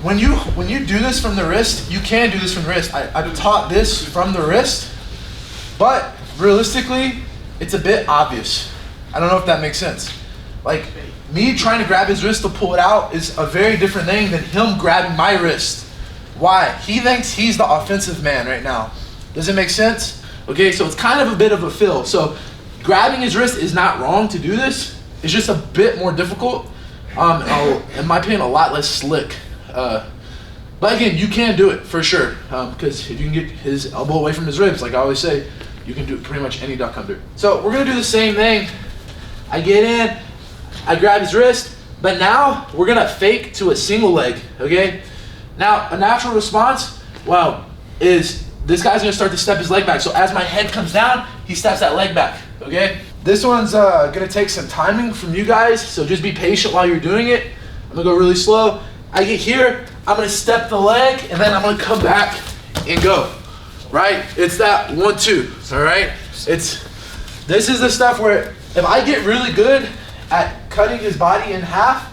when you do this from the wrist, you can do this from the wrist. I've taught this from the wrist, but realistically, it's a bit obvious. I don't know if that makes sense. Like, me trying to grab his wrist to pull it out is a very different thing than him grabbing my wrist. Why? He thinks he's the offensive man right now. Does it make sense? Okay, so it's kind of a bit of a fill. So grabbing his wrist is not wrong to do this. It's just a bit more difficult. In my opinion, a lot less slick. But again, you can do it for sure. Because if you can get his elbow away from his ribs, like I always say, you can do pretty much any duck under. So we're gonna do the same thing. I get in, I grab his wrist, but now we're gonna fake to a single leg, okay? Now, a natural response, well, is this guy's gonna start to step his leg back. So as my head comes down, he steps that leg back, okay? This one's gonna take some timing from you guys, so just be patient while you're doing it. I'm gonna go really slow. I get here, I'm gonna step the leg, and then I'm gonna come back and go, right? It's that 1-2, all right? This is the stuff where if I get really good at cutting his body in half,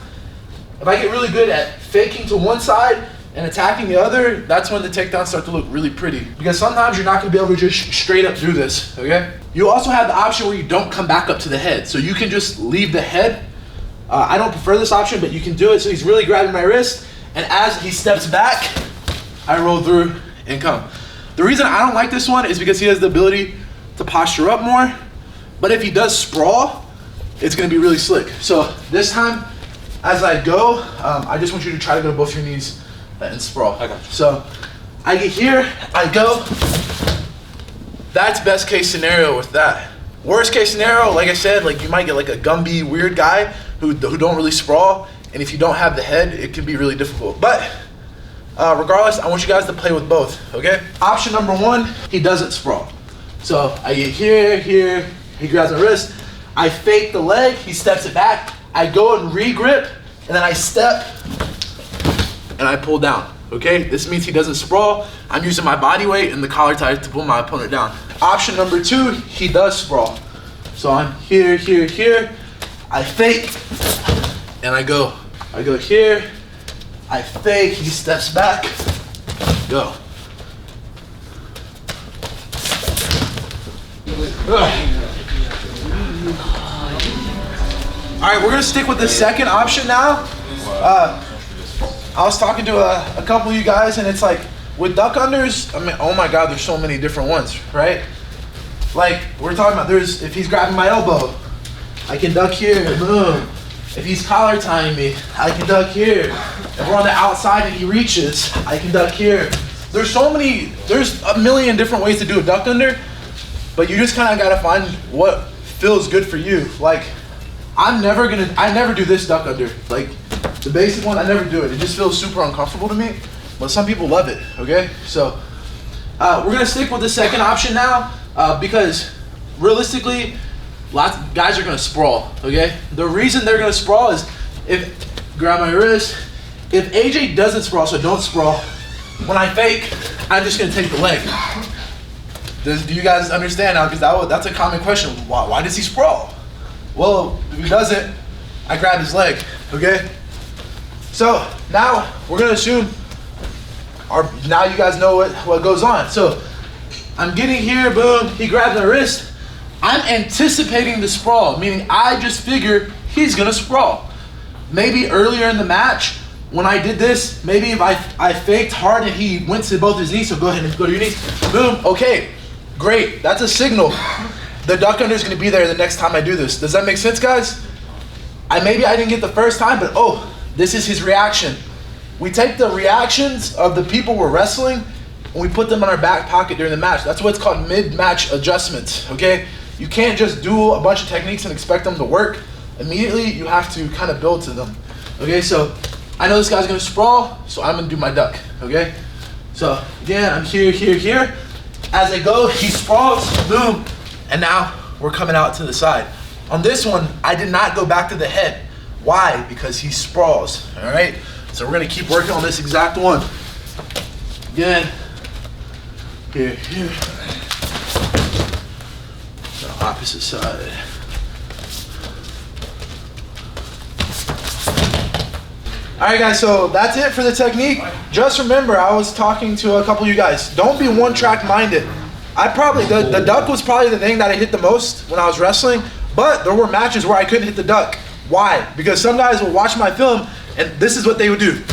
if I get really good at faking to one side and attacking the other, that's when the takedowns start to look really pretty. Because sometimes you're not gonna be able to just straight up do this, okay? You also have the option where you don't come back up to the head. So you can just leave the head. I don't prefer this option, but you can do it. So he's really grabbing my wrist, and as he steps back, I roll through and come. The reason I don't like this one is because he has the ability to posture up more, but if he does sprawl, it's gonna be really slick. So this time, as I go, I just want you to try to go to both your knees and sprawl. I got you. So I get here, I go. That's best case scenario with that. Worst case scenario, like I said, like you might get like a Gumby weird guy who don't really sprawl, and if you don't have the head, it can be really difficult. But regardless, I want you guys to play with both, okay? Option number one, he doesn't sprawl. So I get here, he grabs my wrist, I fake the leg, he steps it back, I go and re-grip, and then I step, and I pull down, okay? This means he doesn't sprawl. I'm using my body weight and the collar tie to pull my opponent down. Option number two, he does sprawl. So I'm here, I fake, and I go. I go here, I fake, he steps back, go. All right, we're gonna stick with the second option now. I was talking to a couple of you guys, and it's like, with duck unders, I mean, oh my God, there's so many different ones, right? Like, we're talking about, if he's grabbing my elbow, I can duck here, boom. If he's collar tying me, I can duck here. If we're on the outside and he reaches, I can duck here. There's a million different ways to do a duck under, but you just kind of gotta find what feels good for you. Like, I never do this duck under. Like, the basic one, I never do it. It just feels super uncomfortable to me, but some people love it, okay? So, we're gonna stick with the second option now, because realistically, lots of guys are gonna sprawl, okay? The reason they're gonna sprawl is grab my wrist, if AJ doesn't sprawl, so don't sprawl, when I fake, I'm just gonna take the leg. Do you guys understand now? Because that's a common question. Why does he sprawl? Well, if he doesn't, I grab his leg, okay? So now we're gonna assume, now you guys know what goes on. So I'm getting here, boom, he grabs my wrist. I'm anticipating the sprawl, meaning I just figure he's gonna sprawl. Maybe earlier in the match, when I did this, maybe if I faked hard and he went to both his knees, so go ahead and go to your knees, boom, okay, great, that's a signal. The duck under is gonna be there the next time I do this. Does that make sense, guys? Maybe I didn't get the first time, but oh, this is his reaction. We take the reactions of the people we're wrestling and we put them in our back pocket during the match. That's what's called mid-match adjustments, okay? You can't just do a bunch of techniques and expect them to work. Immediately, you have to kind of build to them, okay? So I know this guy's gonna sprawl, so I'm gonna do my duck, okay? So again, I'm here. As I go, he sprawls, boom, and now we're coming out to the side. On this one, I did not go back to the head. Why? Because he sprawls, all right? So we're gonna keep working on this exact one. Again, here. The opposite side. All right, guys, so that's it for the technique. Just remember, I was talking to a couple of you guys. Don't be one-track minded. The duck was probably the thing that I hit the most when I was wrestling, but there were matches where I couldn't hit the duck. Why? Because some guys will watch my film and this is what they would do.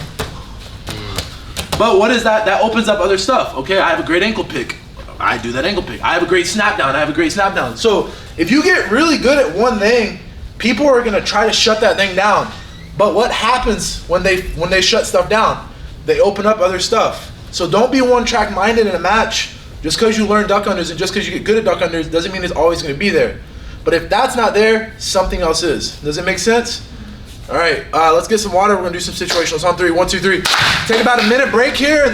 But what is that? That opens up other stuff. Okay, I have a great ankle pick. I do that ankle pick. I have a great snap down. I have a great snap down. So if you get really good at one thing, people are gonna try to shut that thing down. But what happens when they shut stuff down? They open up other stuff. So don't be one-track minded in a match. Just because you learn duck unders and just because you get good at duck unders doesn't mean it's always going to be there. But if that's not there, something else is. Does it make sense? All right, let's get some water. We're going to do some situationals on 3. 1, 2, 3. Take about a minute break here.